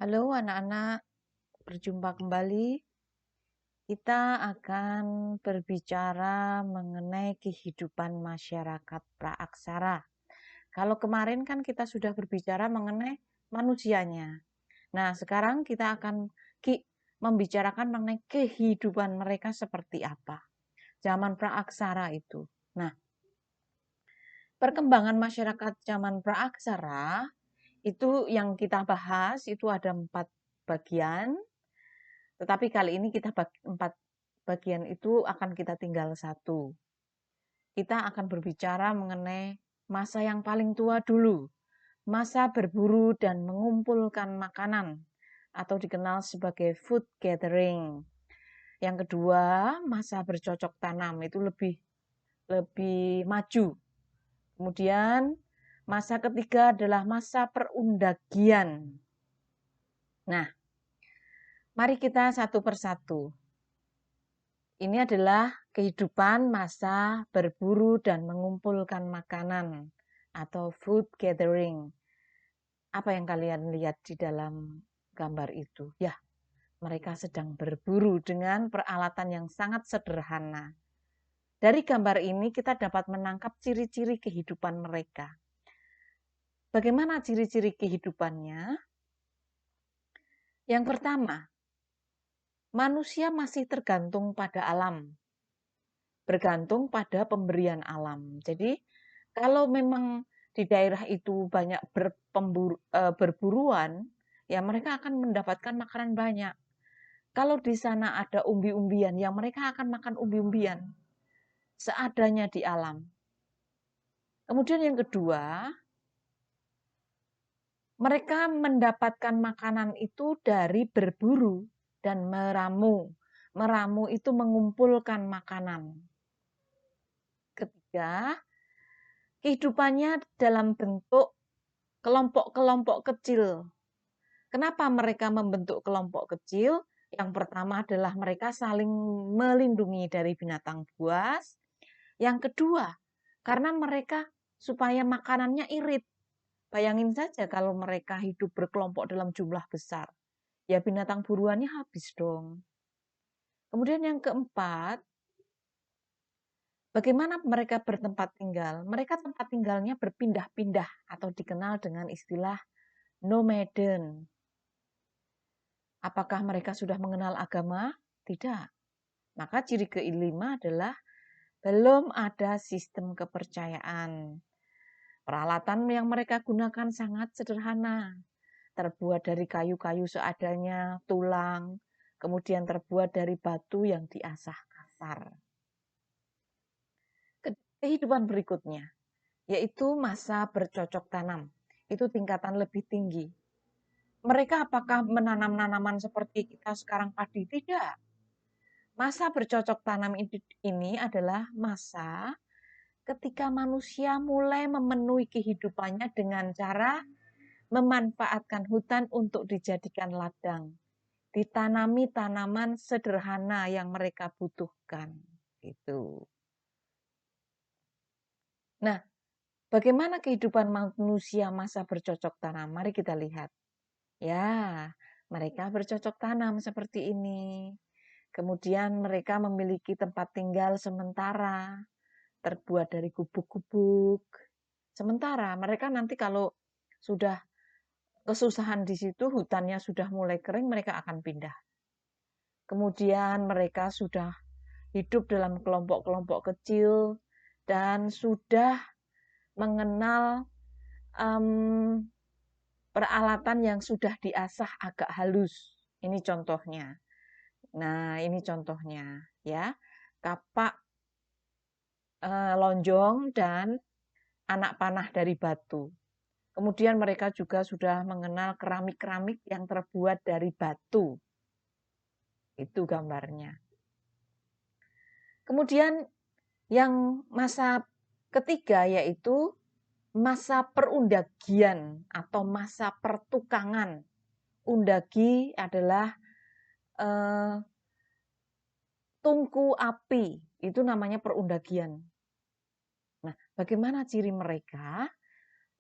Halo anak-anak, berjumpa kembali. Kita akan berbicara mengenai kehidupan masyarakat praaksara. Kalau kemarin kan kita sudah berbicara mengenai manusianya. Nah, sekarang kita akan membicarakan mengenai kehidupan mereka seperti apa. Zaman praaksara itu. Nah, perkembangan masyarakat zaman praaksara itu yang kita bahas itu ada 4 bagian. Tetapi kali ini kita 4 bagian itu akan kita tinggal satu. Kita akan berbicara mengenai masa yang paling tua dulu. Masa berburu dan mengumpulkan makanan atau dikenal sebagai food gathering. Yang kedua, masa bercocok tanam itu lebih lebih maju. Kemudian masa ketiga adalah masa perundagian. Nah, mari kita satu persatu. Ini adalah kehidupan masa berburu dan mengumpulkan makanan atau food gathering. Apa yang kalian lihat di dalam gambar itu? Ya, mereka sedang berburu dengan peralatan yang sangat sederhana. Dari gambar ini kita dapat menangkap ciri-ciri kehidupan mereka. Bagaimana ciri-ciri kehidupannya? Yang pertama, manusia masih tergantung pada alam. Bergantung pada pemberian alam. Jadi kalau memang di daerah itu banyak berburuan, ya mereka akan mendapatkan makanan banyak. Kalau di sana ada umbi-umbian, ya mereka akan makan umbi-umbian seadanya di alam. Kemudian yang kedua, mereka mendapatkan makanan itu dari berburu dan meramu. Meramu itu mengumpulkan makanan. Ketiga, kehidupannya dalam bentuk kelompok-kelompok kecil. Kenapa mereka membentuk kelompok kecil? Yang pertama adalah mereka saling melindungi dari binatang buas. Yang kedua, karena mereka supaya makanannya irit. Bayangin saja kalau mereka hidup berkelompok dalam jumlah besar. Ya binatang buruannya habis dong. Kemudian yang keempat, bagaimana mereka bertempat tinggal? Mereka tempat tinggalnya berpindah-pindah atau dikenal dengan istilah nomaden. Apakah mereka sudah mengenal agama? Tidak. Maka ciri kelima adalah belum ada sistem kepercayaan. Peralatan yang mereka gunakan sangat sederhana. Terbuat dari kayu-kayu seadanya, tulang, kemudian terbuat dari batu yang diasah kasar. Kehidupan berikutnya, yaitu masa bercocok tanam. Itu tingkatan lebih tinggi. Mereka apakah menanam tanaman seperti kita sekarang padi? Tidak. Masa bercocok tanam ini adalah masa ketika manusia mulai memenuhi kehidupannya dengan cara memanfaatkan hutan untuk dijadikan ladang. Ditanami tanaman sederhana yang mereka butuhkan. Gitu. Nah, bagaimana kehidupan manusia masa bercocok tanam? Mari kita lihat. Ya, mereka bercocok tanam seperti ini. Kemudian mereka memiliki tempat tinggal sementara, terbuat dari gubuk-gubuk. Sementara mereka nanti kalau sudah kesusahan di situ, hutannya sudah mulai kering, mereka akan pindah. Kemudian mereka sudah hidup dalam kelompok-kelompok kecil dan sudah mengenal peralatan yang sudah diasah agak halus. Ini contohnya. Nah, ini contohnya ya. Kapak lonjong dan anak panah dari batu. Kemudian mereka juga sudah mengenal keramik-keramik yang terbuat dari batu. Itu gambarnya. Kemudian yang masa ketiga yaitu masa perundagian atau masa pertukangan. Undagi adalah tungku api, itu namanya perundagian. Nah, bagaimana ciri mereka?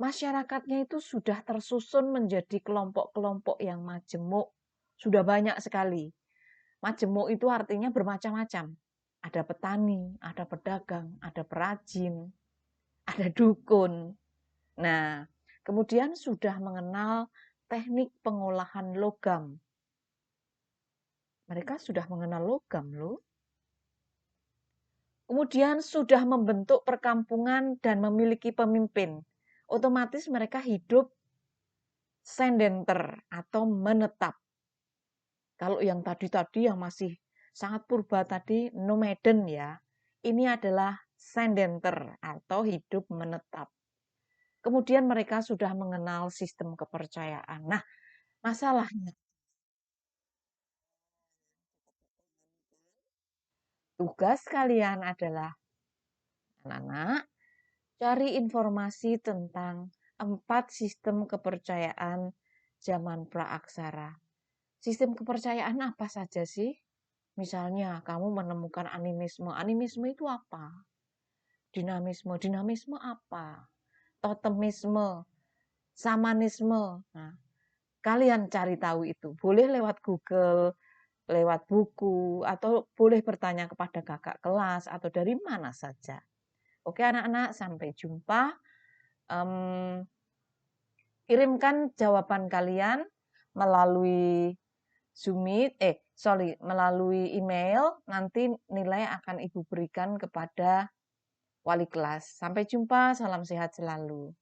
masyarakatnya itu sudah tersusun menjadi kelompok-kelompok yang majemuk, sudah banyak sekali. Majemuk itu artinya bermacam-macam. Ada petani, ada pedagang, ada perajin, ada dukun. Nah, kemudian sudah mengenal teknik pengolahan logam. Mereka sudah mengenal logam loh. Kemudian sudah membentuk perkampungan dan memiliki pemimpin. Otomatis mereka hidup sedenter atau menetap. Kalau yang tadi-tadi yang masih sangat purba tadi, nomaden ya. Ini adalah sedenter atau hidup menetap. Kemudian mereka sudah mengenal sistem kepercayaan. Nah, masalahnya tugas kalian adalah anak-anak cari informasi tentang 4 sistem kepercayaan zaman praaksara. Sistem kepercayaan apa saja sih? Misalnya kamu menemukan animisme. Animisme itu apa? Dinamisme. Dinamisme apa? Totemisme, samanisme. Nah, kalian cari tahu itu. Boleh lewat Google, lewat buku, atau boleh bertanya kepada kakak kelas, atau dari mana saja. Oke anak-anak, sampai jumpa. Kirimkan jawaban kalian melalui Zoom Meet, melalui email. Nanti nilai akan Ibu berikan kepada wali kelas. Sampai jumpa, salam sehat selalu.